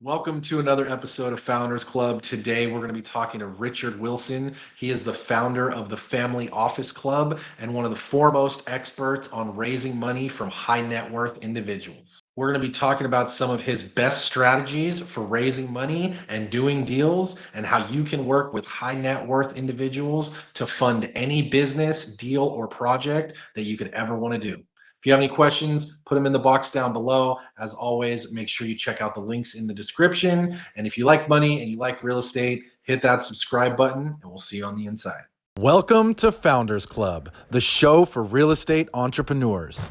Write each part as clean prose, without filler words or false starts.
Welcome to another episode of Founders Club. Today, we're going to be talking to Richard Wilson. He is the founder of the Family Office Club and one of the foremost experts on raising money from high net worth individuals. We're going to be talking about some of his best strategies for raising money and doing deals, and how you can work with high net worth individuals to fund any business, deal, or project that you could ever want to do. If you have any questions, put them in the box down below. As always, make sure you check out the links in the description. And if you like money and you like real estate, hit that subscribe button and we'll see you on the inside. Welcome to Founders Club, the show for real estate entrepreneurs.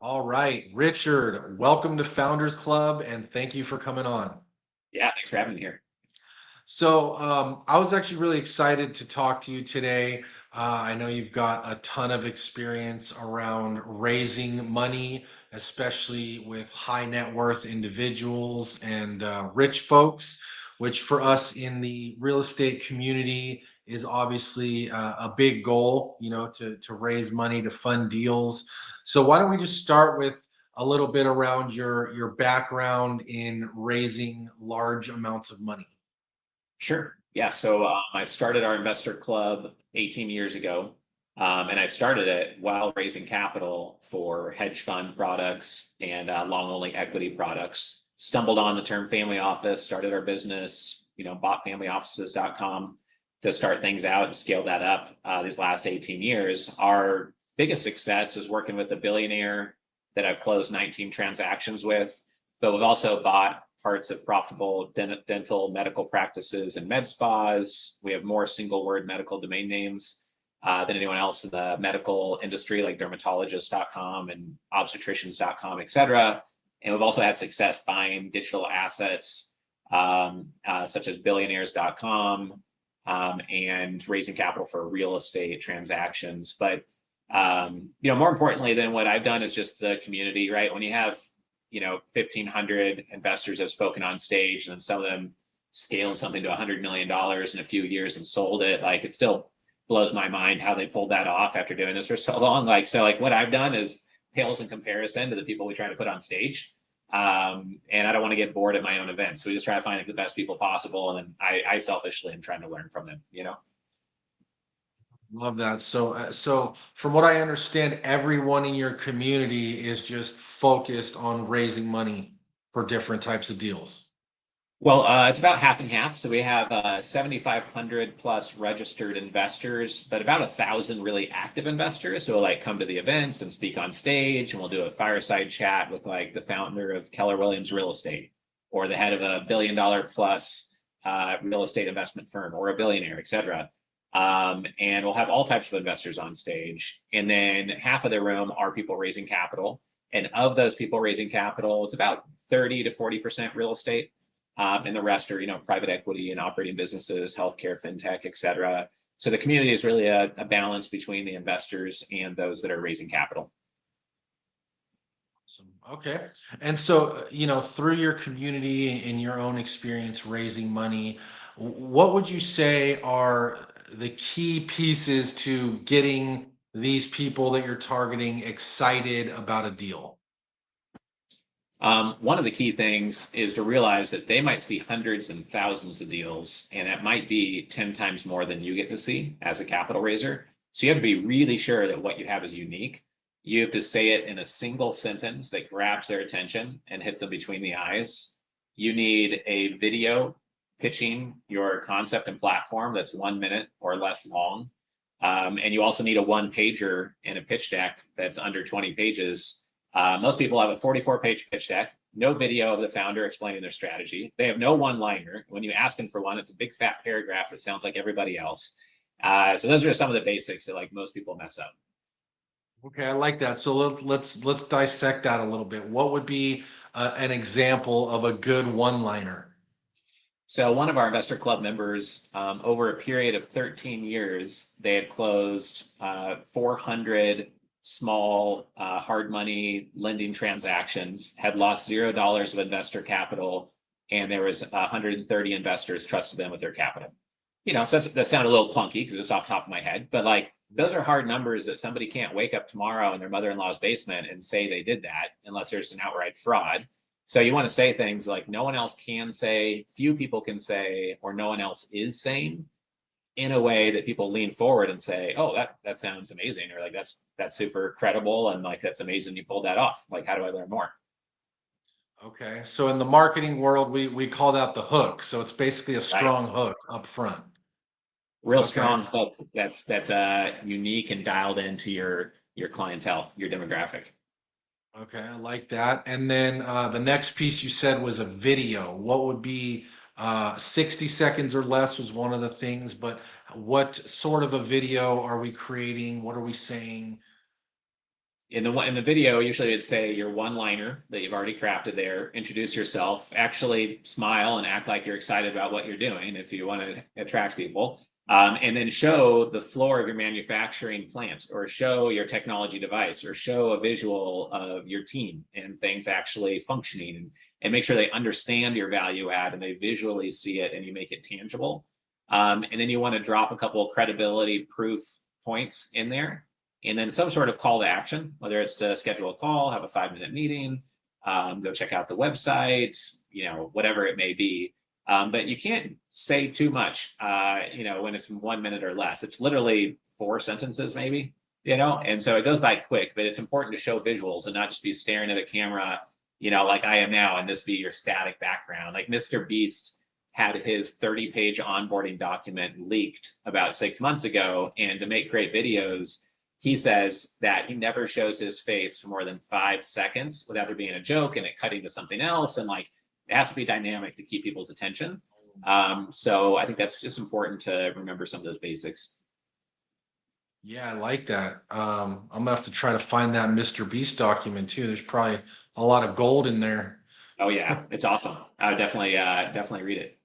All right, Richard, welcome to Founders Club and thank you for coming on. Yeah, thanks for having me here. So I was actually really excited to talk to you today. I know you've got a ton of experience around raising money, especially with high net worth individuals and rich folks, which for us in the real estate community is obviously a big goal, to raise money to fund deals. So why don't we just start with a little bit around your background in raising large amounts of money? Sure. Yeah. So I started our investor club 18 years ago. And I started it while raising capital for hedge fund products and long only equity products. Stumbled on the term family office, started our business, bought familyoffices.com to start things out and scale that up these last 18 years. Our biggest success is working with a billionaire that I've closed 19 transactions with, but we've also bought parts of profitable dental medical practices and med spas. We have more single word medical domain names than anyone else in the medical industry, like dermatologist.com and obstetricians.com, et cetera. And we've also had success buying digital assets such as billionaires.com and raising capital for real estate transactions. But more importantly than what I've done is just the community, right? When you have 1,500 investors have spoken on stage, and then some of them scaled something to $100 million in a few years and sold it. Like, it still blows my mind how they pulled that off after doing this for so long. So what I've done is pales in comparison to the people we try to put on stage. And I don't want to get bored at my own events. So we just try to find the best people possible. And then I selfishly am trying to learn from them, Love that. So from what I understand, everyone in your community is just focused on raising money for different types of deals. Well, it's about half and half. So we have 7,500 plus registered investors, but about 1,000 really active investors who will come to the events and speak on stage, and we'll do a fireside chat with the founder of Keller Williams Real Estate, or the head of a $1 billion plus real estate investment firm, or a billionaire, et cetera. And we'll have all types of investors on stage. And then half of the room are people raising capital. And of those people raising capital, it's about 30 to 40% real estate. And the rest are, private equity and operating businesses, healthcare, fintech, et cetera. So the community is really a balance between the investors and those that are raising capital. Okay. And so, through your community and your own experience raising money, what would you say are the key pieces to getting these people that you're targeting excited about a deal? One of the key things is to realize that they might see hundreds and thousands of deals, and that might be 10 times more than you get to see as a capital raiser. So you have to be really sure that what you have is unique. You have to say it in a single sentence that grabs their attention and hits them between the eyes. You need a video pitching your concept and platform that's 1 minute or less long. And you also need a one pager and a pitch deck that's under 20 pages. Most people have a 44-page pitch deck, no video of the founder explaining their strategy. They have no one-liner. When you ask them for one, it's a big fat paragraph that sounds like everybody else. So those are some of the basics that most people mess up. Okay, I like that. So let's dissect that a little bit. What would be an example of a good one-liner? So one of our investor club members, over a period of 13 years, they had closed 400 small hard money lending transactions, had lost $0 of investor capital, and there was 130 investors trusted them with their capital. So that sounded a little clunky because it's off the top of my head, but those are hard numbers that somebody can't wake up tomorrow in their mother-in-law's basement and say they did that unless there's an outright fraud. So you want to say things like no one else can say, few people can say, or no one else is saying, in a way that people lean forward and say, "Oh, that sounds amazing," or like that's super credible, and like that's amazing you pulled that off. Like, how do I learn more? Okay. So in the marketing world, we call that the hook. So it's basically a Right. strong hook up front. Real Okay. strong hook that's unique and dialed into your clientele, your demographic. Okay, I like that. And then the next piece you said was a video. What would be 60 seconds or less was one of the things, but what sort of a video are we creating? What are we saying? In the video, usually it'd say your one liner that you've already crafted there, introduce yourself, actually smile and act like you're excited about what you're doing if you want to attract people. And then show the floor of your manufacturing plant, or show your technology device, or show a visual of your team and things actually functioning, and make sure they understand your value add and they visually see it and you make it tangible. And then you want to drop a couple of credibility proof points in there, and then some sort of call to action, whether it's to schedule a call, have a 5-minute meeting, go check out the website, whatever it may be. But you can't say too much, when it's 1 minute or less. It's literally 4 sentences, maybe, and so it goes by quick, but it's important to show visuals and not just be staring at a camera, like I am now, and this be your static background. Like Mr. Beast had his 30-page onboarding document leaked about 6 months ago. And to make great videos, he says that he never shows his face for more than 5 seconds without there being a joke and it cutting to something else. And like, it has to be dynamic to keep people's attention. So I think that's just important to remember some of those basics. Yeah, I like that. I'm gonna have to try to find that Mr. Beast document too. There's probably a lot of gold in there. Oh yeah, it's awesome. I would definitely read it.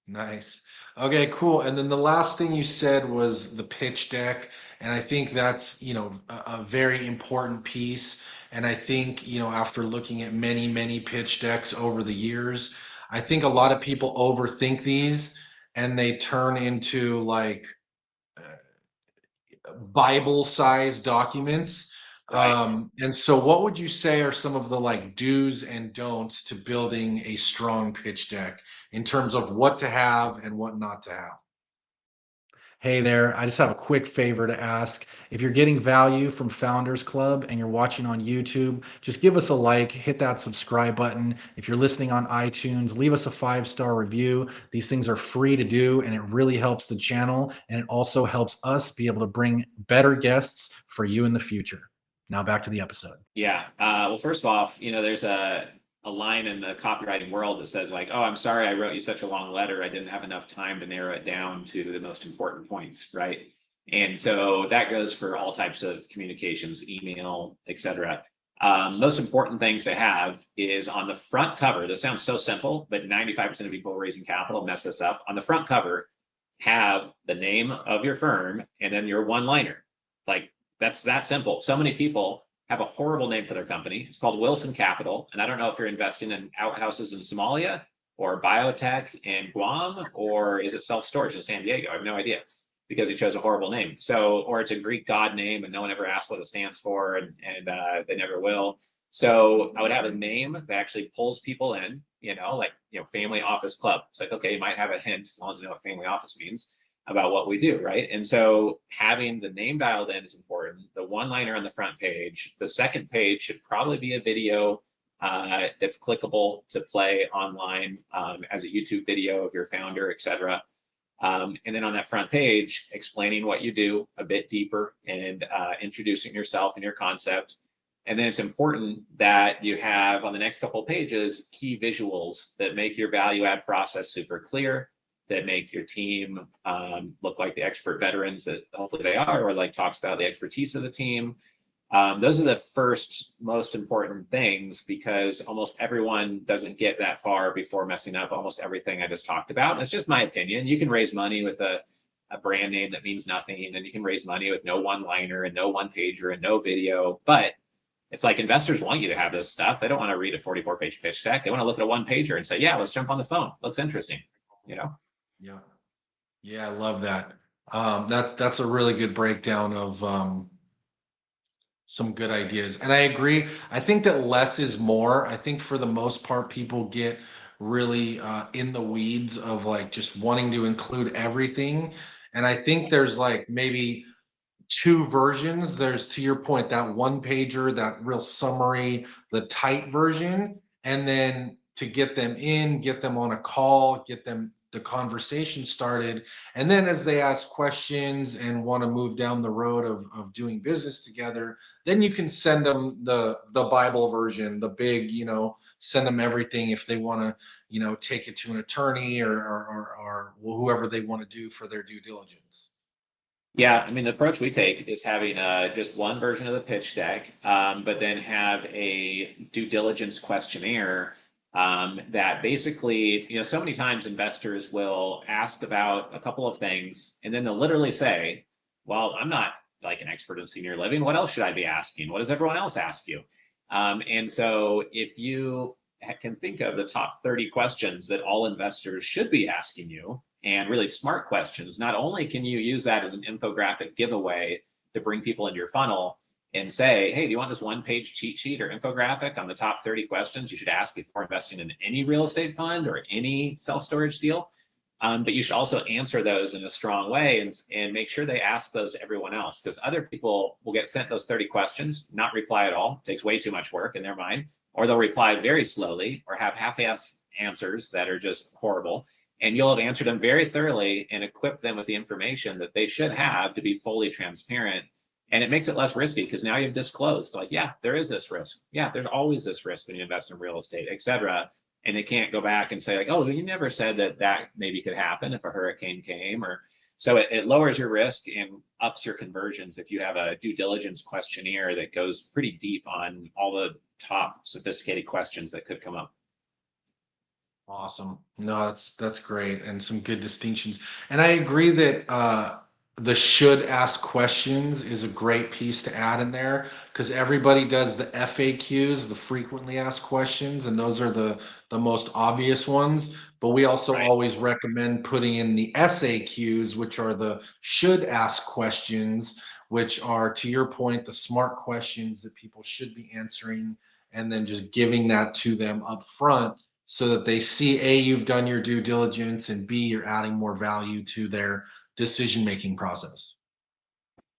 Nice. Okay, cool. And then the last thing you said was the pitch deck. And I think that's, a very important piece. And I think, after looking at many, many pitch decks over the years, I think a lot of people overthink these and they turn into like Bible-sized documents. Right. And so what would you say are some of the like do's and don'ts to building a strong pitch deck in terms of what to have and what not to have? Hey there, I just have a quick favor to ask. If you're getting value from Founders Club and you're watching on YouTube, just give us a like, hit that subscribe button. If you're listening on iTunes, leave us a 5-star review. These things are free to do, and it really helps the channel. And it also helps us be able to bring better guests for you in the future. Now back to the episode. Yeah. Well, first off, there's a line in the copywriting world that says like, "Oh, I'm sorry, I wrote you such a long letter. I didn't have enough time to narrow it down to the most important points." Right. And so that goes for all types of communications, email, etc. Most important things to have is on the front cover. This sounds so simple, but 95% of people raising capital mess this up. On the front cover, have the name of your firm and then your one liner. Like, that's that simple. So many people have a horrible name for their company. It's called Wilson Capital. And I don't know if you're investing in outhouses in Somalia or biotech in Guam, or is it self storage in San Diego? I have no idea, because he chose a horrible name. So, or it's a Greek god name and no one ever asked what it stands for, and they never will. So I would have a name that actually pulls people in, like, family office club. It's like, okay, you might have a hint as long as you know what family office means about what we do, right? And so having the name dialed in is important. The one liner on the front page, the second page should probably be a video that's clickable to play online as a YouTube video of your founder, etc. And then on that front page, explaining what you do a bit deeper and introducing yourself and your concept. And then it's important that you have on the next couple of pages key visuals that make your value add process super clear, that make your team look like the expert veterans that hopefully they are, or like talks about the expertise of the team. Those are the first most important things, because almost everyone doesn't get that far before messing up almost everything I just talked about. And it's just my opinion. You can raise money with a brand name that means nothing, and you can raise money with no one liner and no one pager and no video. But it's like, investors want you to have this stuff. They don't want to read a 44-page pitch deck. They want to look at a one pager and say, yeah, let's jump on the phone. Looks interesting, you know? Yeah. Yeah, I love that. That's a really good breakdown of Some good ideas. And I agree. I think that less is more. I think for the most part, people get really in the weeds of like just wanting to include everything. And I think there's like maybe two versions. There's, to your point, that one pager, that real summary, the tight version, and then to get them in, get them on a call, get them the conversation started. And then as they ask questions and want to move down the road of doing business together, then you can send them the Bible version, the big, send them everything if they want to, take it to an attorney or whoever they want to do for their due diligence. Yeah, I mean, the approach we take is having just one version of the pitch deck, but then have a due diligence questionnaire that basically, so many times investors will ask about a couple of things, and then they'll literally say, well, I'm not like an expert in senior living. What else should I be asking? What does everyone else ask you? And so if you can think of the top 30 questions that all investors should be asking you, and really smart questions, not only can you use that as an infographic giveaway to bring people into your funnel and say, hey, do you want this one-page cheat sheet or infographic on the top 30 questions you should ask before investing in any real estate fund or any self-storage deal? But you should also answer those in a strong way and make sure they ask those to everyone else, because other people will get sent those 30 questions, not reply at all, takes way too much work in their mind, or they'll reply very slowly or have half-ass answers that are just horrible. And you'll have answered them very thoroughly and equipped them with the information that they should have to be fully transparent. And it makes it less risky because now you've disclosed, like, yeah, there is this risk. Yeah, there's always this risk when you invest in real estate, et cetera. And they can't go back and say, like, oh, you never said that maybe could happen if a hurricane came. Or so it lowers your risk and ups your conversions if you have a due diligence questionnaire that goes pretty deep on all the top sophisticated questions that could come up. Awesome. No, that's great, and some good distinctions. And I agree that the should ask questions is a great piece to add in there because everybody does the FAQs, the frequently asked questions, and those are the most obvious ones. But we also Right. always recommend putting in the SAQs, which are the should ask questions, which are, to your point, the smart questions that people should be answering, and then just giving that to them up front so that they see A, you've done your due diligence, and B, you're adding more value to their decision making process.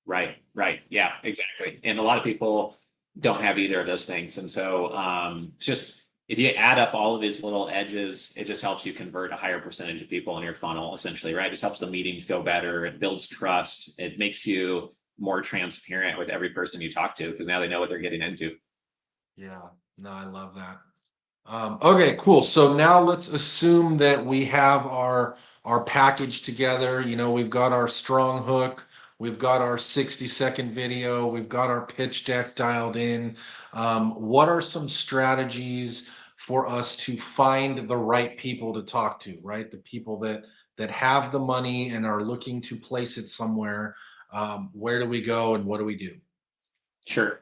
Right, right. Yeah, exactly. And a lot of people don't have either of those things. And so just if you add up all of these little edges, it just helps you convert a higher percentage of people in your funnel, essentially, right? It just helps the meetings go better. It builds trust. It makes you more transparent with every person you talk to because now they know what they're getting into. Yeah, no, I love that. Okay, cool. So now let's assume that we have our package together. We've got our strong hook, we've got our 60-second video, we've got our pitch deck dialed in. What are some strategies for us to find the right people to talk to, right? The people that have the money and are looking to place it somewhere. Where do we go and what do we do? Sure.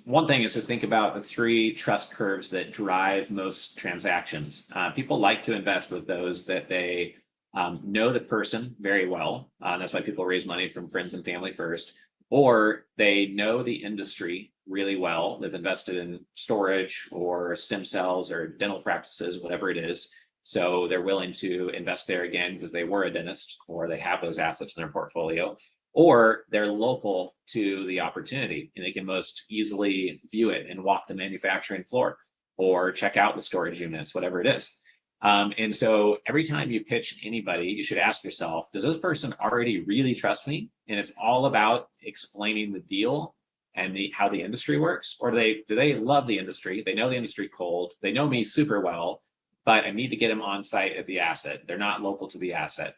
One thing is to think about the three trust curves that drive most transactions. People like to invest with those that they know the person very well. That's why people raise money from friends and family first, or they know the industry really well. They've invested in storage or stem cells or dental practices, whatever it is. So they're willing to invest there again because they were a dentist or they have those assets in their portfolio, or they're local to the opportunity and they can most easily view it and walk the manufacturing floor or check out the storage units, whatever it is. And so every time you pitch anybody, you should ask yourself, does this person already really trust me? And it's all about explaining the deal and how the industry works, or do they love the industry? They know the industry cold. They know me super well, but I need to get them on site at the asset. They're not local to the asset.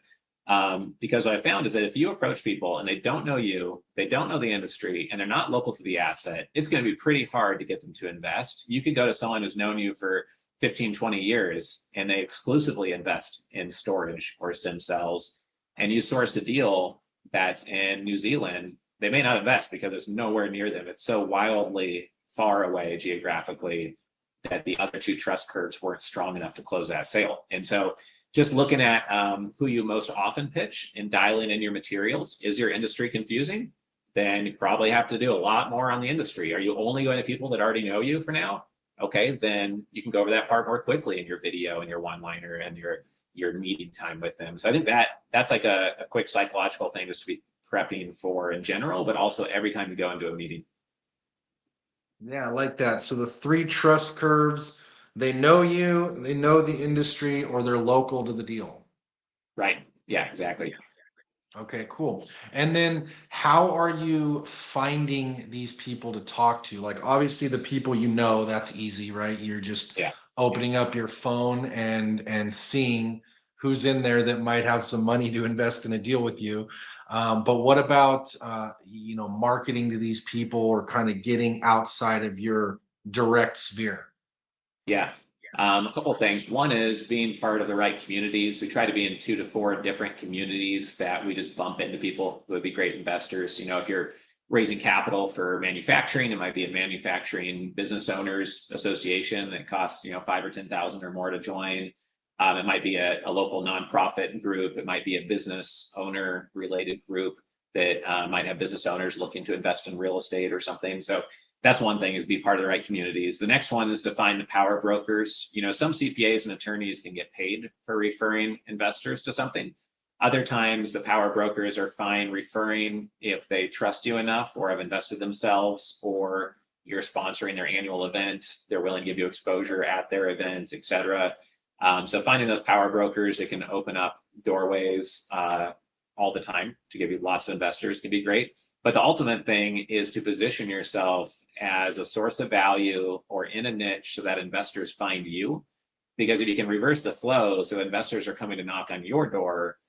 Because what I found is that if you approach people and they don't know you, they don't know the industry, and they're not local to the asset, it's going to be pretty hard to get them to invest. You could go to someone who's known you for 15, 20 years, and they exclusively invest in storage or stem cells, and you source a deal that's in New Zealand, they may not invest because it's nowhere near them. It's so wildly far away geographically that the other two trust curves weren't strong enough to close that sale. And so just looking at who you most often pitch and dialing in your materials. Is your industry confusing? then you probably have to do a lot more on the industry. Are you only going to people that already know you for now? Okay, then you can go over that part more quickly in your video and your one-liner and your meeting time with them. So I think that's like a quick psychological thing just to be prepping for in general, but also every time you go into a meeting. Yeah, I like that. So the three trust curves, they know you, they know the industry, or they're local to the deal. Right. Yeah, exactly. Okay, cool. And then how are you finding these people to talk to? Like obviously the people you know, that's easy, right? You're just Yeah. opening up your phone and seeing who's in there that might have some money to invest in a deal with you. But what about marketing to these people or kind of getting outside of your direct sphere? Yeah. A couple of things. One is being part of the right communities. We try to be in 2 to 4 different communities that we just bump into people who would be great investors. If you're raising capital for manufacturing, it might be a manufacturing business owners association that costs, 5 or 10,000 or more to join. It might be a local nonprofit group. It might be a business owner related group that might have business owners looking to invest in real estate or something. So that's one thing, is be part of the right communities. The next one is to find the power brokers. Some CPAs and attorneys can get paid for referring investors to something. Other times the power brokers are fine referring if they trust you enough or have invested themselves, or you're sponsoring their annual event, they're willing to give you exposure at their event, etc. So finding those power brokers that can open up doorways all the time to give you lots of investors can be great. But the ultimate thing is to position yourself as a source of value or in a niche so that investors find you. Because if you can reverse the flow so investors are coming to knock on your door,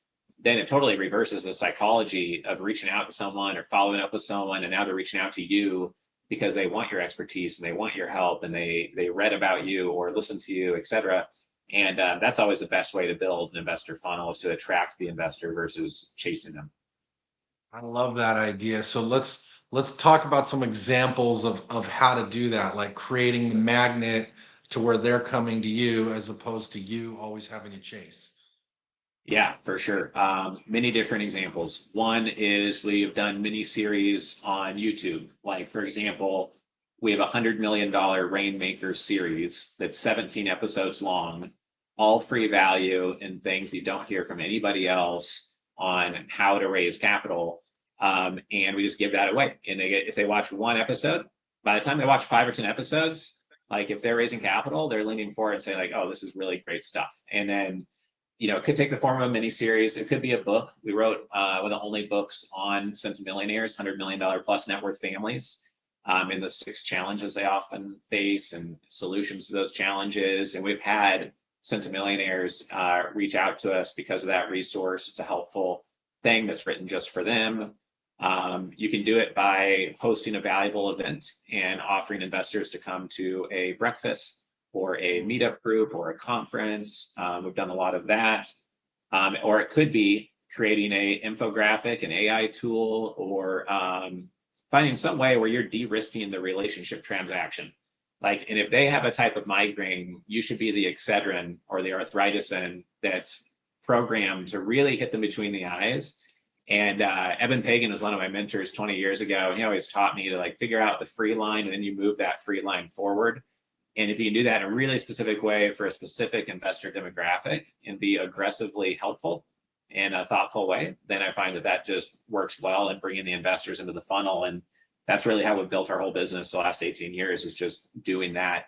then it totally reverses the psychology of reaching out to someone or following up with someone, and now they're reaching out to you because they want your expertise and they want your help and they read about you or listen to you, etc. And that's always the best way to build an investor funnel, is to attract the investor versus chasing them. I love that idea. So let's talk about some examples of how to do that, like creating the magnet to where they're coming to you as opposed to you always having to chase. Yeah, for sure. Many different examples. One is we've done mini series on YouTube. Like, for example, we have $100 million Rainmaker series that's 17 episodes long, all free value and things you don't hear from anybody else on how to raise capital. And we just give that away. And if they watch one episode, by the time they watch 5 or 10 episodes, like if they're raising capital, they're leaning forward and saying like, "Oh, this is really great stuff." And then it could take the form of a mini series. It could be a book. We wrote one of the only books on centimillionaires, $100 million plus net worth families, and the 6 challenges they often face and solutions to those challenges. And we've had centimillionaires reach out to us because of that resource. It's a helpful thing that's written just for them. You can do it by hosting a valuable event and offering investors to come to a breakfast or a meetup group or a conference. We've done a lot of that. Or it could be creating a infographic, an AI tool, or finding some way where you're de-risking the relationship transaction. And if they have a type of migraine, you should be the Excedrin or the arthritis that's programmed to really hit them between the eyes. And Eben Pagan was one of my mentors 20 years ago. And he always taught me to figure out the free line, and then you move that free line forward. And if you can do that in a really specific way for a specific investor demographic and be aggressively helpful in a thoughtful way, then I find that just works well in bringing the investors into the funnel. And that's really how we've built our whole business the last 18 years, is just doing that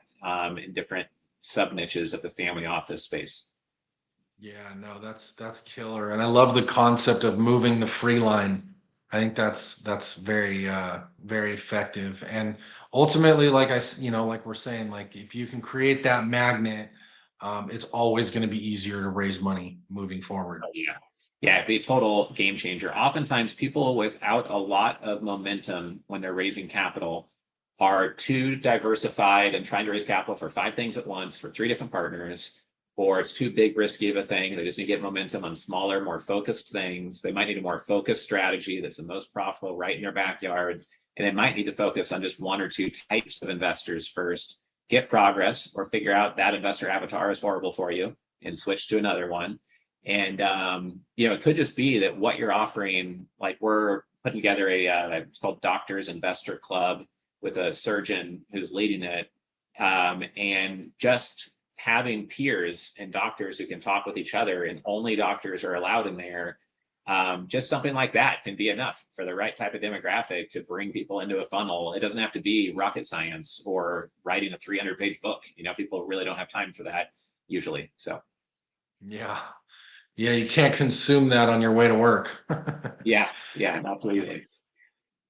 in different sub niches of the family office space. Yeah, no, that's killer. And I love the concept of moving the free line. I think that's very very effective. And ultimately, like we're saying, like if you can create that magnet, it's always going to be easier to raise money moving forward. Oh, yeah. Yeah, it'd be a total game changer. Oftentimes, people without a lot of momentum when they're raising capital are too diversified and trying to raise capital for 5 things at once for 3 different partners, or it's too big, risky of a thing. They just need to get momentum on smaller, more focused things. They might need a more focused strategy that's the most profitable right in their backyard. And they might need to focus on just 1 or 2 types of investors first, get progress, or figure out that investor avatar is horrible for you and switch to another one. And it could just be that what you're offering, like we're putting together it's called Doctors Investor Club with a surgeon who's leading it, and just having peers and doctors who can talk with each other, and only doctors are allowed in there. Just something like that can be enough for the right type of demographic to bring people into a funnel. It doesn't have to be rocket science or writing a 300-page book. People really don't have time for that usually. So Yeah. Yeah, you can't consume that on your way to work. yeah, not too easily.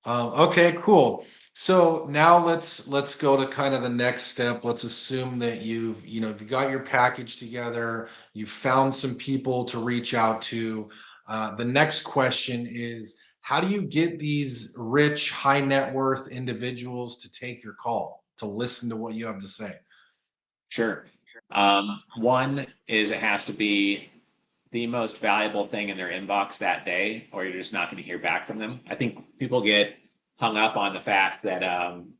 Okay, cool. So now let's go to kind of the next step. Let's assume that you've got your package together, you've found some people to reach out to. The next question is, how do you get these rich, high net worth individuals to take your call, to listen to what you have to say? Sure. One is it has to be the most valuable thing in their inbox that day, or you're just not going to hear back from them. I think people get hung up on the fact that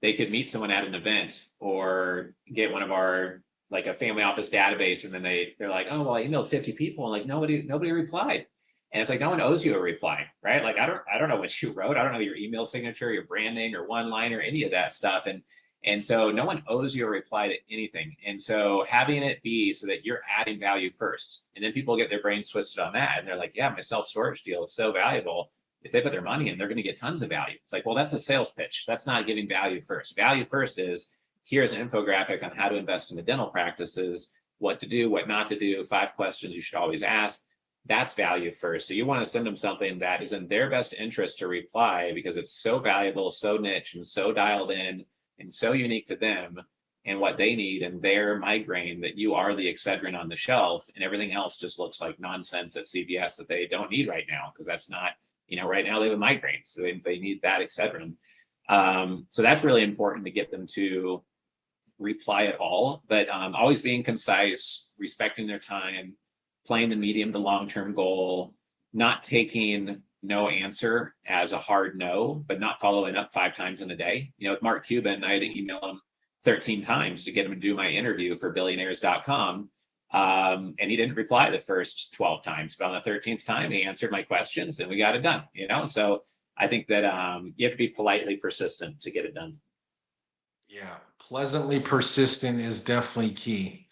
they could meet someone at an event or get one of our like a family office database, and then they're like, oh well, I emailed 50 people, and like nobody replied. And it's like no one owes you a reply, right? Like I don't know what you wrote. I don't know your email signature, your branding, or one liner, any of that stuff. And so no one owes you a reply to anything. And so having it be so that you're adding value first, and then people get their brains twisted on that. And they're like, yeah, my self-storage deal is so valuable. If they put their money in, they're going to get tons of value. It's like, well, that's a sales pitch. That's not giving value first. Value first is here's an infographic on how to invest in the dental practices, what to do, what not to do, 5 questions you should always ask. That's value first. So you want to send them something that is in their best interest to reply because it's so valuable, so niche, and so dialed in and so unique to them and what they need and their migraine that you are the Excedrin on the shelf, and everything else just looks like nonsense at CVS that they don't need right now because that's not, right now they have a migraine, so they need that Excedrin. So that's really important to get them to reply at all, but always being concise, respecting their time, playing the medium to long-term goal, not taking no answer as a hard no, but not following up 5 times in a day. With Mark Cuban, I had to email him 13 times to get him to do my interview for billionaires.com. And he didn't reply the first 12 times, but on the 13th time, he answered my questions and we got it done, So I think that you have to be politely persistent to get it done. Yeah, pleasantly persistent is definitely key.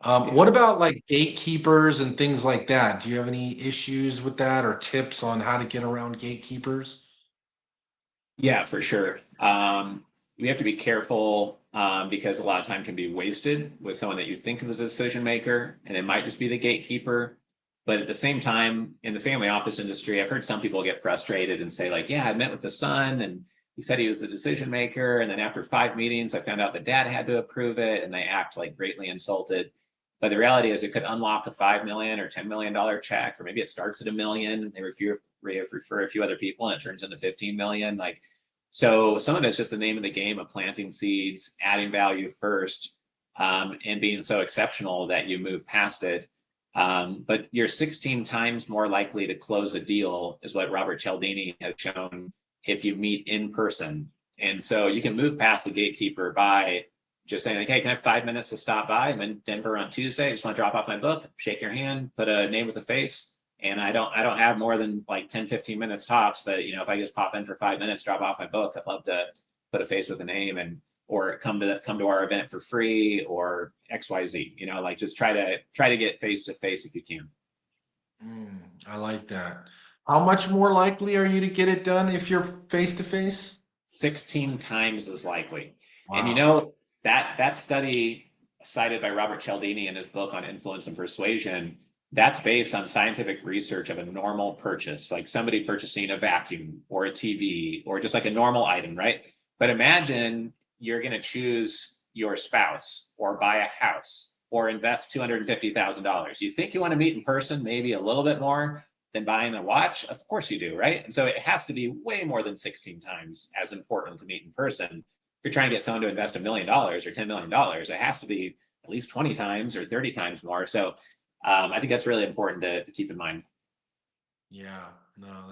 Yeah. What about like gatekeepers and things like that? Do you have any issues with that or tips on how to get around gatekeepers? Yeah, for sure. We have to be careful because a lot of time can be wasted with someone that you think is a decision maker, and it might just be the gatekeeper. But at the same time, in the family office industry, I've heard some people get frustrated and say, like, yeah, I met with the son and he said he was the decision maker. And then after 5 meetings, I found out the dad had to approve it, and they act like greatly insulted. But the reality is, it could unlock a $5 million or $10 million check, or maybe it starts at $1 million. They refer a few other people, and it turns into 15 million. Like, so some of it's just the name of the game of planting seeds, adding value first, and being so exceptional that you move past it. But you're 16 times more likely to close a deal, is what Robert Cialdini has shown, if you meet in person. And so you can move past the gatekeeper by just saying, like, hey, can I have 5 minutes to stop by? I'm in Denver on Tuesday. I just want to drop off my book, shake your hand, put a name with a face. And I don't have more than like 10, 15 minutes tops. But if I just pop in for 5 minutes, drop off my book, I'd love to put a face with a name, and or come to our event for free, or XYZ, like just try to get face to face if you can. I like that. How much more likely are you to get it done if you're face to face? 16 times as likely. And Wow. that study cited by Robert Cialdini in his book on influence and persuasion, that's based on scientific research of a normal purchase, like somebody purchasing a vacuum or a TV or just like a normal item, right? But imagine you're going to choose your spouse or buy a house or invest $250,000. You think you want to meet in person, maybe a little bit more than buying a watch? Of course you do, right? And so it has to be way more than 16 times as important to meet in person. If you're trying to get someone to invest $1 million or $10 million, it has to be at least 20 times or 30 times more. So I think that's really important to keep in mind. Yeah, no,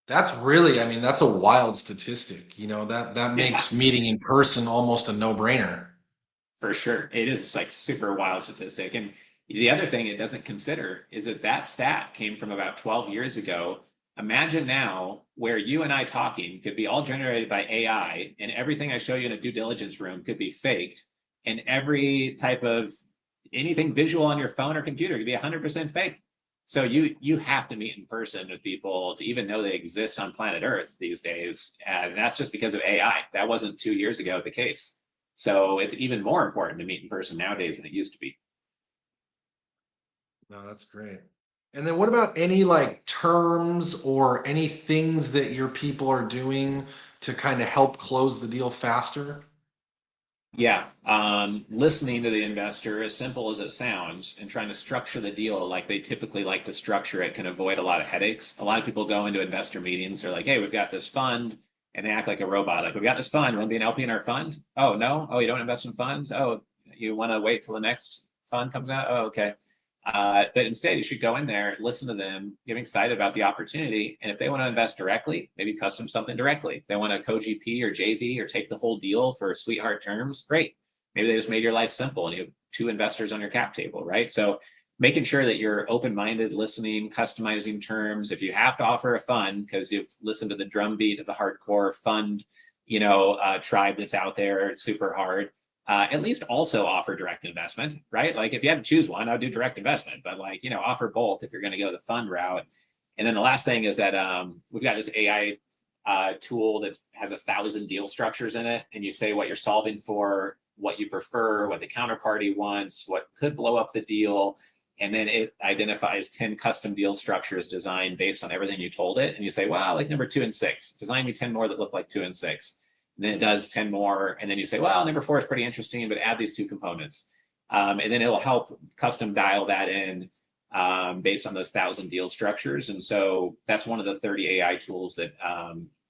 that's really, I mean, that's a wild statistic. That Yeah, makes meeting in person almost a no-brainer. for sure. It is like super wild statistic. And the other thing it doesn't consider is that stat came from about 12 years ago Imagine now where you and I talking could be all generated by AI, and everything I show you in a due diligence room could be faked, and every type of anything visual on your phone or computer could be 100% fake. So you have to meet in person with people to even know they exist on planet Earth these days, and that's just because of AI. That wasn't 2 years ago the case. So it's even more important to meet in person nowadays than it used to be. No, that's great. And then what about any like terms or any things that your people are doing to kind of help close the deal faster? Yeah, listening to the investor, as simple as it sounds, and trying to structure the deal like they typically like to structure it can avoid a lot of headaches. A lot of people go into investor meetings, they're like, hey, we've got this fund, and they act like a robot. Like, we've got this fund, want to be an LP in our fund? Oh, no? Oh, you don't invest in funds? Oh, you want to wait till the next fund comes out? Oh, okay. But instead, you should go in there, listen to them, get excited about the opportunity. And if they want to invest directly, maybe custom something directly. If they want a co-GP or JV or take the whole deal for sweetheart terms, great. Maybe they just made your life simple and you have two investors on your cap table, right? So making sure that you're open-minded, listening, customizing terms. If you have to offer a fund because you've listened to the drumbeat of the hardcore fund, tribe that's out there, it's super hard, at least also offer direct investment, right? Like, if you had to choose one, I would do direct investment, but offer both if you're going to go the fund route. And then the last thing is that we've got this AI tool that has 1,000 deal structures in it, and you say what you're solving for, what you prefer, what the counterparty wants, what could blow up the deal, and then it identifies 10 custom deal structures designed based on everything you told it. And you say, well, like number 2 and 6, design me 10 more that look like 2 and 6. And then it does 10 more. And then you say, well, number 4 is pretty interesting, but add these 2 components. And then it'll help custom dial that in based on those 1,000 deal structures. And so that's one of the 30 AI tools that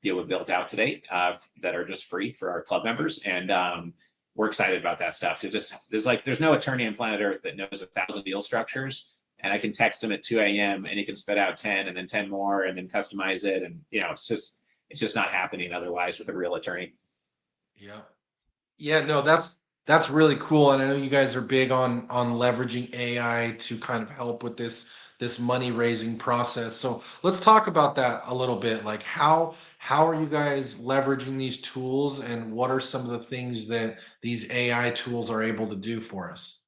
we've built out to date that are just free for our club members. And we're excited about that stuff. There's no attorney on planet Earth that knows 1,000 deal structures. And I can text him at 2 a.m. and he can spit out 10 and then 10 more and then customize it. And, it's just not happening otherwise with a real attorney. Yeah. Yeah, no, that's really cool. And I know you guys are big on leveraging AI to kind of help with this money raising process. So let's talk about that a little bit. Like how are you guys leveraging these tools and what are some of the things that these AI tools are able to do for us?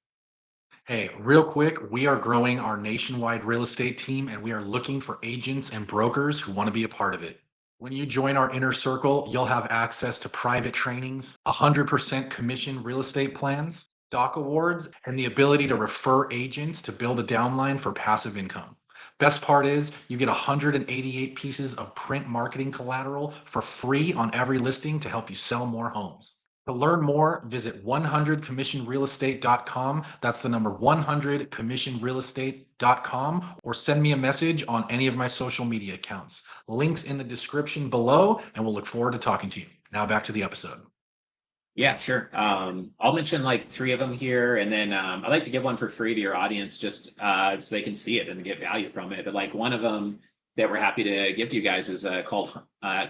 Hey, real quick, we are growing our nationwide real estate team and we are looking for agents and brokers who want to be a part of it. When you join our inner circle, you'll have access to private trainings, 100% commission real estate plans, stock awards, and the ability to refer agents to build a downline for passive income. Best part is you get 188 pieces of print marketing collateral for free on every listing to help you sell more homes. To learn more, visit 100commissionrealestate.com. That's the number 100commissionrealestate.com, or send me a message on any of my social media accounts. Links in the description below, and we'll look forward to talking to you. Now back to the episode. Yeah, sure. I'll mention like 3 of them here, and then I'd like to give one for free to your audience just so they can see it and get value from it. But like one of them that we're happy to give to you guys is called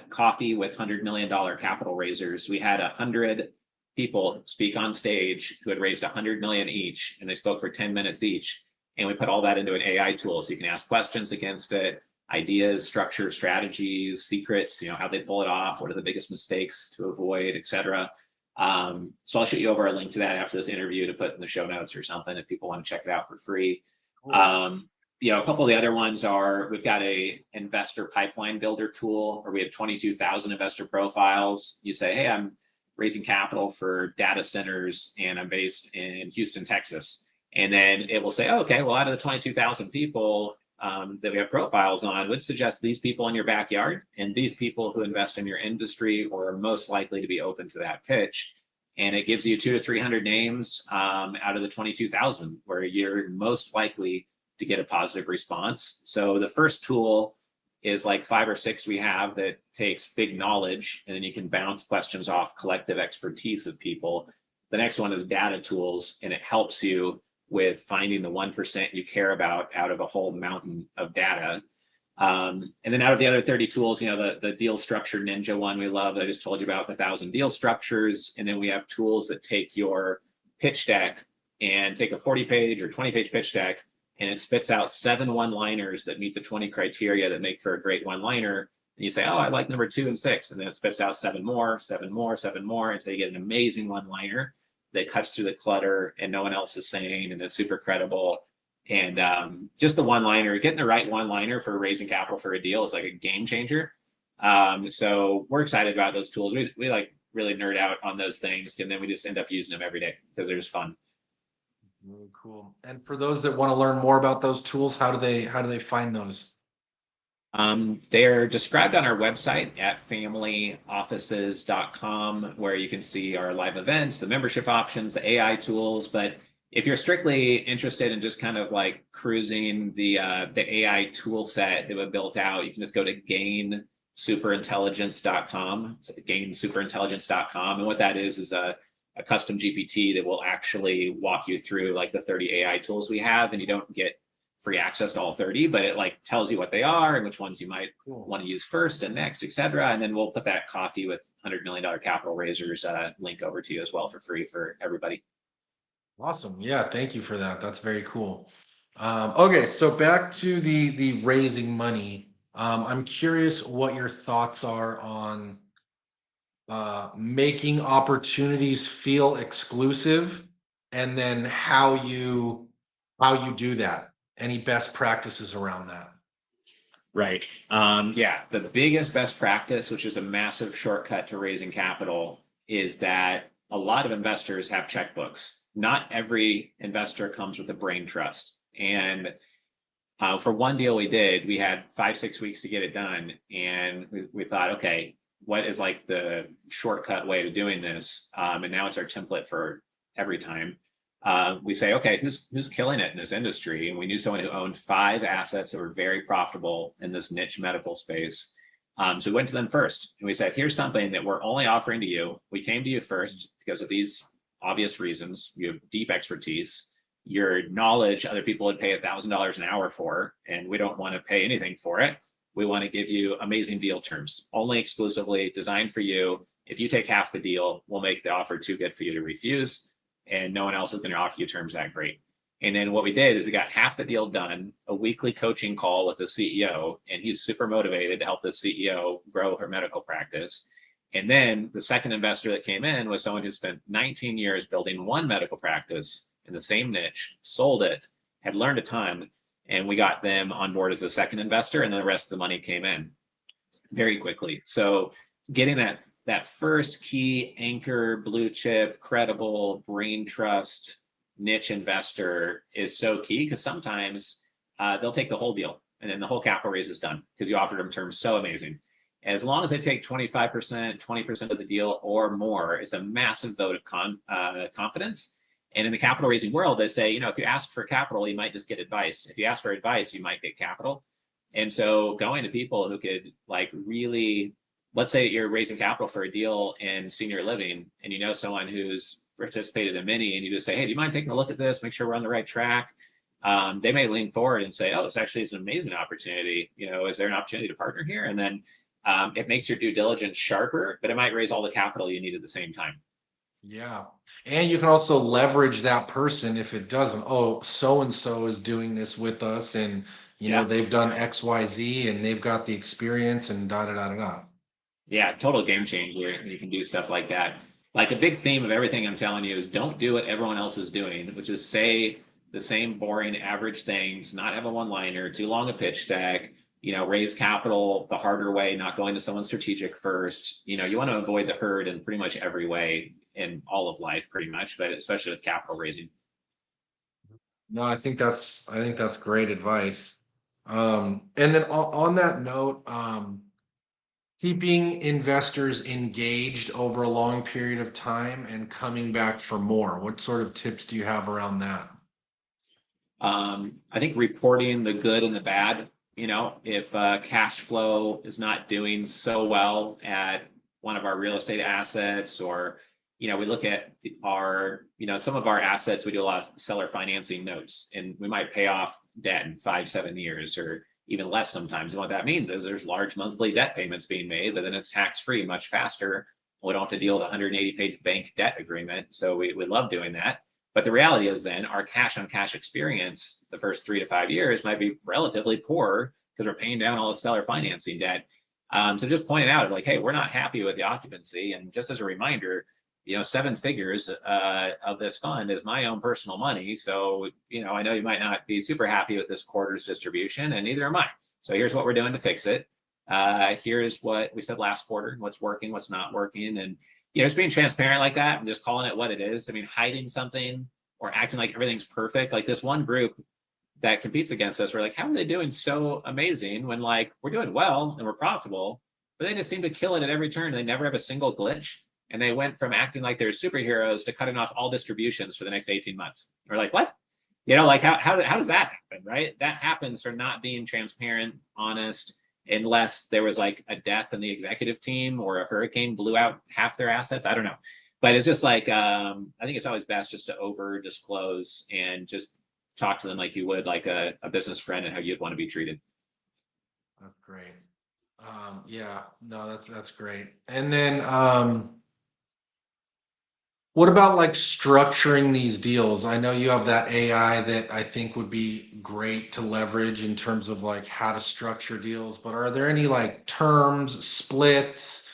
Coffee with $100 million capital raisers. We had 100 people speak on stage who had raised 100 million each, and they spoke for 10 minutes each. And we put all that into an AI tool so you can ask questions against it, ideas, structure, strategies, secrets, how they pull it off, what are the biggest mistakes to avoid, etc. So I'll shoot you over a link to that after this interview to put in the show notes or something if people want to check it out for free. Cool. A couple of the other ones are, we've got a investor pipeline builder tool where we have 22,000 investor profiles. You say, hey, I'm raising capital for data centers and I'm based in Houston, Texas. And then it will say, oh, okay, well, out of the 22,000 people that we have profiles on, would suggest these people in your backyard and these people who invest in your industry or are most likely to be open to that pitch. And it gives you 200 to 300 names out of the 22,000 where you're most likely to get a positive response. So the first tool is like 5 or 6 we have that takes big knowledge, and then you can bounce questions off collective expertise of people. The next one is data tools, and it helps you with finding the 1% you care about out of a whole mountain of data. And then out of the other 30 tools, the deal structure ninja one we love, I just told you about, the 1,000 deal structures. And then we have tools that take your pitch deck and take a 40-page or 20-page pitch deck, and it spits out 7 one-liners that meet the 20 criteria that make for a great one-liner. And you say, oh, I like number 2 and 6. And then it spits out 7 more, 7 more, 7 more, until you get an amazing one-liner that cuts through the clutter and no one else is saying, and it's super credible. And just the one-liner, getting the right one-liner for raising capital for a deal is like a game changer. So we're excited about those tools. We like really nerd out on those things, and then we just end up using them every day because they're just fun. Really cool. And for those that want to learn more about those tools, how do they find those? They're described on our website at familyoffices.com, where you can see our live events, the membership options, the AI tools. But if you're strictly interested in just kind of like cruising the AI tool set that we built out, you can just go to gainsuperintelligence.com. It's gainsuperintelligence.com. And what that is a custom GPT that will actually walk you through like the 30 AI tools we have, and you don't get free access to all 30, but it like tells you what they are and which ones you might want to use first and next, etc. And then we'll put that coffee with $100 million capital raisers link over to you as well for free for everybody. Awesome. Yeah, thank you for that. That's very cool. Okay, so back to the raising money. I'm curious what your thoughts are on making opportunities feel exclusive, and then how you do that. Any best practices around that? Right. Yeah. The biggest best practice, which is a massive shortcut to raising capital, is that a lot of investors have checkbooks. Not every investor comes with a brain trust. And for one deal we did, we had 5-6 weeks to get it done. And we thought, okay, what is like the shortcut way to doing this? And now it's our template for every time. We say, okay, who's killing it in this industry? And we knew someone who owned 5 assets that were very profitable in this niche medical space. So we went to them first and we said, here's something that we're only offering to you. We came to you first because of these obvious reasons. You have deep expertise. Your knowledge, other people would pay $1,000 an hour for, and we don't want to pay anything for it. We want to give you amazing deal terms, only exclusively designed for you. If you take half the deal, we'll make the offer too good for you to refuse, and no one else is going to offer you terms that great. And then what we did is we got half the deal done, a weekly coaching call with the CEO, and he's super motivated to help the CEO grow her medical practice. And then the second investor that came in was someone who spent 19 years building one medical practice in the same niche, sold it, had learned a ton, and we got them on board as the second investor, and then the rest of the money came in very quickly. So getting that first key anchor, blue chip, credible, brain trust, niche investor is so key, because sometimes they'll take the whole deal and then the whole capital raise is done because you offered them terms so amazing. As long as they take 25%, 20% of the deal or more, it's a massive vote of confidence. And in the capital raising world, they say, if you ask for capital, you might just get advice. If you ask for advice, you might get capital. And so going to people who could like really, let's say you're raising capital for a deal in senior living and you know someone who's participated in many, and you just say, hey, do you mind taking a look at this? Make sure we're on the right track. They may lean forward and say, oh, it's an amazing opportunity. Is there an opportunity to partner here? And then it makes your due diligence sharper, but it might raise all the capital you need at the same time. Yeah. And you can also leverage that person if it doesn't. Oh, so and so is doing this with us, and Yeah. they've done XYZ and they've got the experience and da da da da da. Yeah, total game changer. You can do stuff like that. Like a big theme of everything I'm telling you is don't do what everyone else is doing, which is say the same boring average things, not have a one-liner, too long a pitch deck, raise capital the harder way, not going to someone strategic first. You want to avoid the herd in pretty much every way in all of life, pretty much, but especially with capital raising. No, I think that's great advice. And then on that note, keeping investors engaged over a long period of time and coming back for more. What sort of tips do you have around that? I think reporting the good and the bad. If cash flow is not doing so well at one of our real estate assets, or we look at some of our assets, we do a lot of seller financing notes, and we might pay off debt in 5-7 years or even less sometimes. And what that means is there's large monthly debt payments being made, but then it's tax free much faster. We don't have to deal with a 180-page bank debt agreement. So we love doing that. But the reality is then our cash on cash experience the first 3 to 5 years might be relatively poor because we're paying down all the seller financing debt. So just pointing out like, hey, we're not happy with the occupancy. And just as a reminder, 7 figures of this fund is my own personal money. So, I know you might not be super happy with this quarter's distribution, and neither am I. So here's what we're doing to fix it. Here's what we said last quarter, what's working, what's not working. And, just being transparent like that and just calling it what it is. I mean, hiding something or acting like everything's perfect. Like this one group that competes against us, we're like, how are they doing so amazing when like we're doing well and we're profitable, but they just seem to kill it at every turn. They never have a single glitch. And they went from acting like they're superheroes to cutting off all distributions for the next 18 months. We're like, what? Like how does that happen, right? That happens for not being transparent, honest, unless there was like a death in the executive team or a hurricane blew out half their assets. I don't know. But it's just like, I think it's always best just to over disclose and just talk to them like you would like a business friend and how you'd want to be treated. That's great. Yeah, no, that's great. And then what about like structuring these deals? I know you have that AI that I think would be great to leverage in terms of like how to structure deals, but are there any like terms, splits,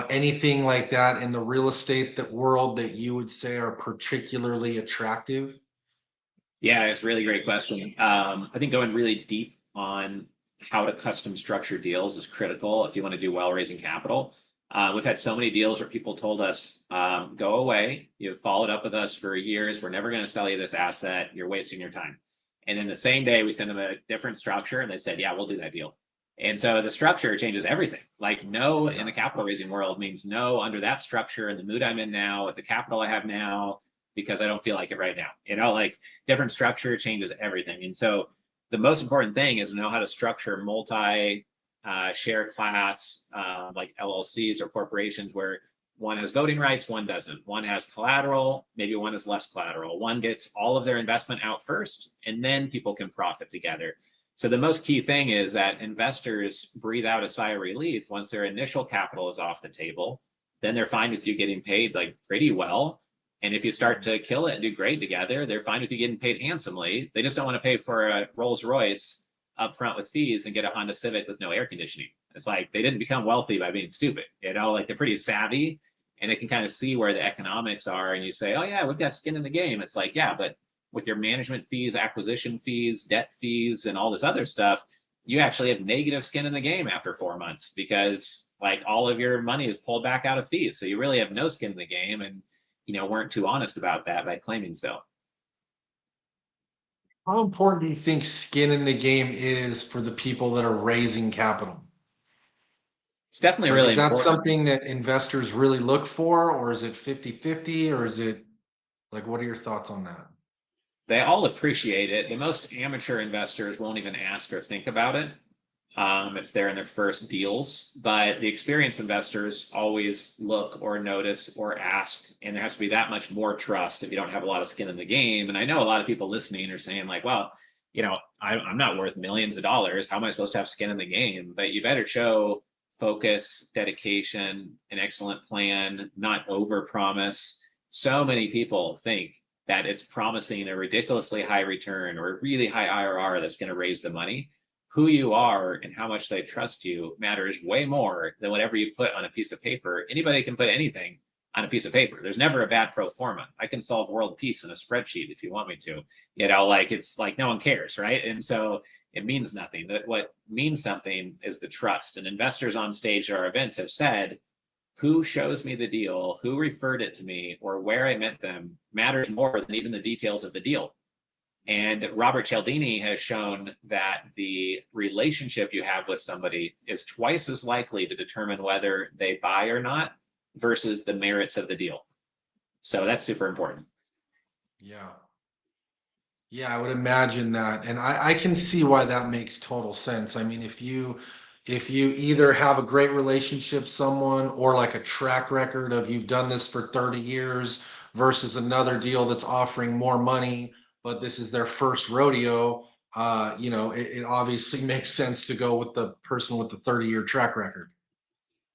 anything like that in the real estate world that you would say are particularly attractive? Yeah, it's a really great question. I think going really deep on how to custom structure deals is critical if you want to do well raising capital. We've had so many deals where people told us, go away. You've followed up with us for years. We're never going to sell you this asset. You're wasting your time. And then the same day we send them a different structure and they said, yeah, we'll do that deal. And so the structure changes everything. Like no in the capital raising world means no under that structure and the mood I'm in now with the capital I have now because I don't feel like it right now. Like different structure changes everything. And so the most important thing is know how to structure multi share class like LLCs or corporations where one has voting rights, one doesn't. One has collateral, maybe one has less collateral. One gets all of their investment out first, and then people can profit together. So the most key thing is that investors breathe out a sigh of relief once their initial capital is off the table. Then they're fine with you getting paid like pretty well. And if you start to kill it and do great together, they're fine with you getting paid handsomely. They just don't want to pay for a Rolls Royce up front with fees and get a Honda Civic with no air conditioning. It's like they didn't become wealthy by being stupid. Like they're pretty savvy and they can kind of see where the economics are. And you say, oh, yeah, we've got skin in the game. It's like, yeah, but with your management fees, acquisition fees, debt fees, and all this other stuff, you actually have negative skin in the game after 4 months because like all of your money is pulled back out of fees. So you really have no skin in the game. And weren't too honest about that by claiming so. How important do you think skin in the game is for the people that are raising capital? It's definitely Like, really is that important. something that investors really look for, or is it 50-50, or is it like, what are your thoughts on that? They all appreciate it. The most amateur investors won't even ask or think about it if they're in their first deals. But the experienced investors always look or notice or ask. And there has to be that much more trust if you don't have a lot of skin in the game. And I know a lot of people listening are saying, like, well, I'm not worth millions of dollars. How am I supposed to have skin in the game? But you better show focus, dedication, an excellent plan, not over promise. So many people think that it's promising a ridiculously high return or a really high IRR that's going to raise the money. Who you are and how much they trust you matters way more than whatever you put on a piece of paper. Anybody can put anything on a piece of paper. There's never a bad pro forma. I can solve world peace in a spreadsheet if you want me to. Like it's like no one cares, right? And so it means nothing. That what means something is the trust. And investors on stage at our events have said, who shows me the deal, who referred it to me, or where I met them matters more than even the details of the deal. And Robert Cialdini has shown that the relationship you have with somebody is twice as likely to determine whether they buy or not versus the merits of the deal. So that's super important. Yeah. Yeah, I would imagine that. And I can see why that makes total sense. I mean, if you either have a great relationship with someone or like a track record of you've done this for 30 years versus another deal that's offering more money, but this is their first rodeo, it obviously makes sense to go with the person with the 30-year track record.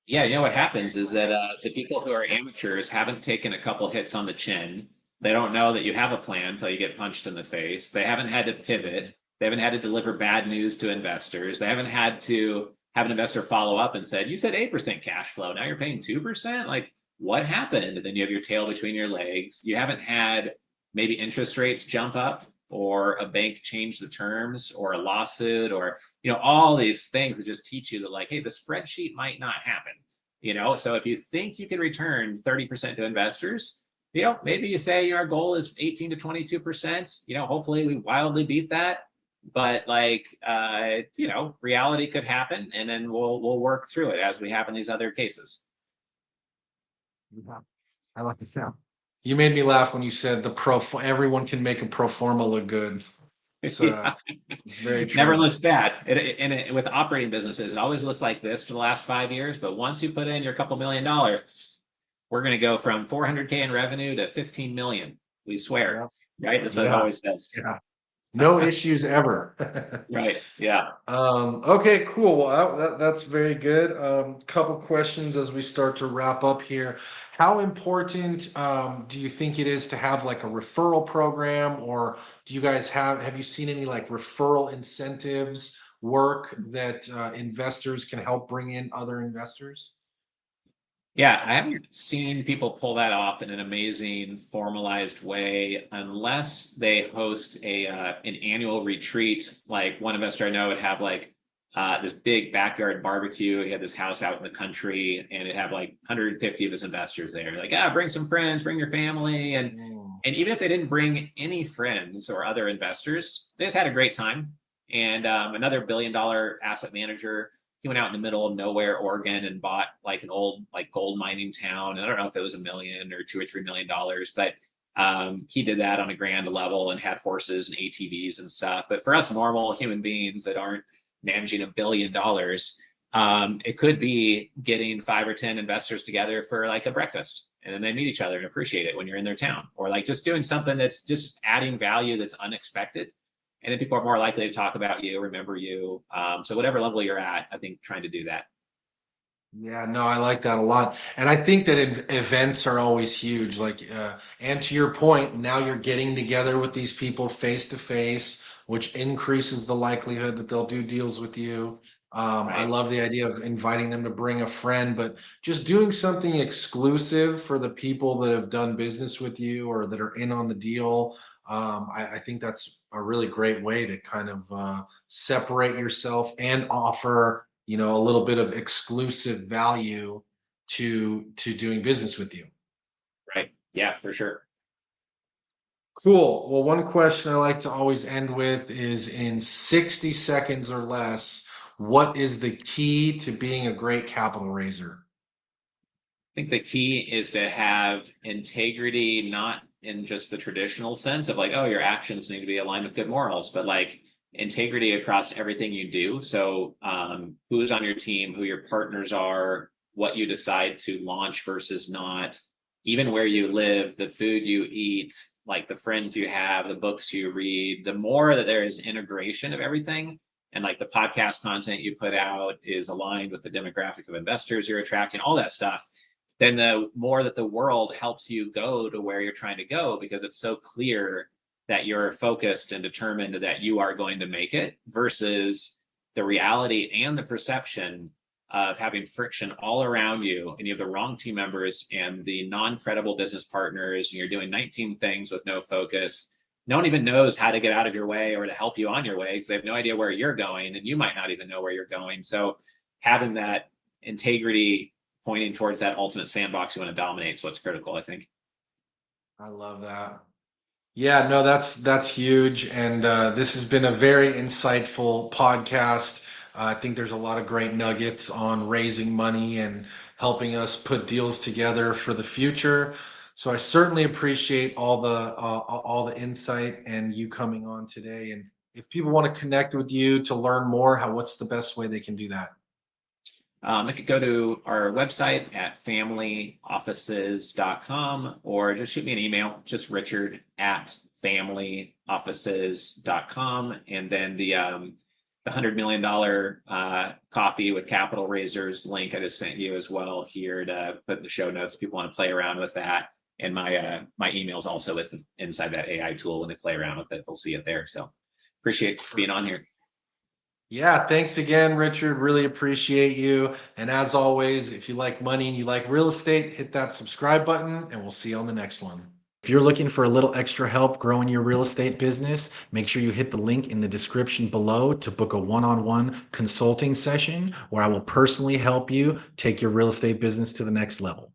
Yeah, what happens is that the people who are amateurs haven't taken a couple hits on the chin. They don't know that you have a plan until you get punched in the face. They haven't had to pivot. They haven't had to deliver bad news to investors. They haven't had to have an investor follow up and said, you said 8% cash flow. Now you're paying 2%. Like, what happened? And then you have your tail between your legs. You haven't had maybe interest rates jump up, or a bank change the terms, or a lawsuit, or, all these things that just teach you that, like, hey, the spreadsheet might not happen. So if you think you can return 30% to investors, maybe you say our goal is 18 to 22%. Hopefully we wildly beat that. But reality could happen, and then we'll work through it as we have in these other cases. Yeah. I like the sound. You made me laugh when you said everyone can make a pro forma look good. It's it's very true. Never looks bad. With operating businesses, it always looks like this for the last 5 years. But once you put in your couple $1 million, we're going to go from 400K in revenue to 15 million. We swear, right? That's what it always says. Yeah. No issues ever. Right. Yeah. Okay, cool. Well, that's very good. Couple questions as we start to wrap up here. How important do you think it is to have like a referral program, or do you guys have you seen any like referral incentives work that investors can help bring in other investors? Yeah, I haven't seen people pull that off in an amazing formalized way unless they host an annual retreat. Like, one investor I know would have like this big backyard barbecue. He had this house out in the country, and it'd have like 150 of his investors there. Like, bring some friends, bring your family, and even if they didn't bring any friends or other investors, they just had a great time. And another $1 billion asset manager, he went out in the middle of nowhere, Oregon, and bought like an old like gold mining town. And I don't know if it was $1 million or $2 or $3 million, but he did that on a grand level and had horses and ATVs and stuff. But for us normal human beings that aren't managing $1 billion, it could be getting 5 or 10 investors together for like a breakfast, and then they meet each other and appreciate it when you're in their town, or like just doing something that's just adding value that's unexpected. And then people are more likely to talk about you, remember you. So whatever level you're at, I think trying to do that. Yeah, no, I like that a lot. And I think that events are always huge. Like, and to your point, now you're getting together with these people face to face, which increases the likelihood that they'll do deals with you. I Right. love the idea of inviting them to bring a friend, but just doing something exclusive for the people that have done business with you or that are in on the deal. I think that's a really great way to kind of separate yourself and offer, a little bit of exclusive value to doing business with you. Right. Yeah, for sure. Cool. Well, one question I like to always end with is, in 60 seconds or less, what is the key to being a great capital raiser? I think the key is to have integrity, not in just the traditional sense of like, oh, your actions need to be aligned with good morals, but like integrity across everything you do. So who's on your team, who your partners are, what you decide to launch versus not, even where you live, the food you eat, like the friends you have, the books you read. The more that there is integration of everything, and like the podcast content you put out is aligned with the demographic of investors you're attracting, all that stuff, then the more that the world helps you go to where you're trying to go, because it's so clear that you're focused and determined that you are going to make it, versus the reality and the perception of having friction all around you, and you have the wrong team members and the non-credible business partners, and you're doing 19 things with no focus. No one even knows how to get out of your way or to help you on your way, because they have no idea where you're going, and you might not even know where you're going. So having that integrity pointing towards that ultimate sandbox you want to dominate is what's critical, I think. I love that. Yeah, no, that's huge, and this has been a very insightful podcast. I think there's a lot of great nuggets on raising money and helping us put deals together for the future. So I certainly appreciate all the insight and you coming on today. And if people want to connect with you to learn more, what's the best way they can do that? They could go to our website at familyoffices.com, or just shoot me an email, just Richard at familyoffices.com. And then the $100 million coffee with capital raisers link I just sent you as well here to put in the show notes if people want to play around with that. And my email is also inside that AI tool. When they play around with it, they'll see it there. So appreciate being on here. Yeah, thanks again, Richard. Really appreciate you. And as always, if you like money and you like real estate, hit that subscribe button and we'll see you on the next one. If you're looking for a little extra help growing your real estate business, make sure you hit the link in the description below to book a one-on-one consulting session where I will personally help you take your real estate business to the next level.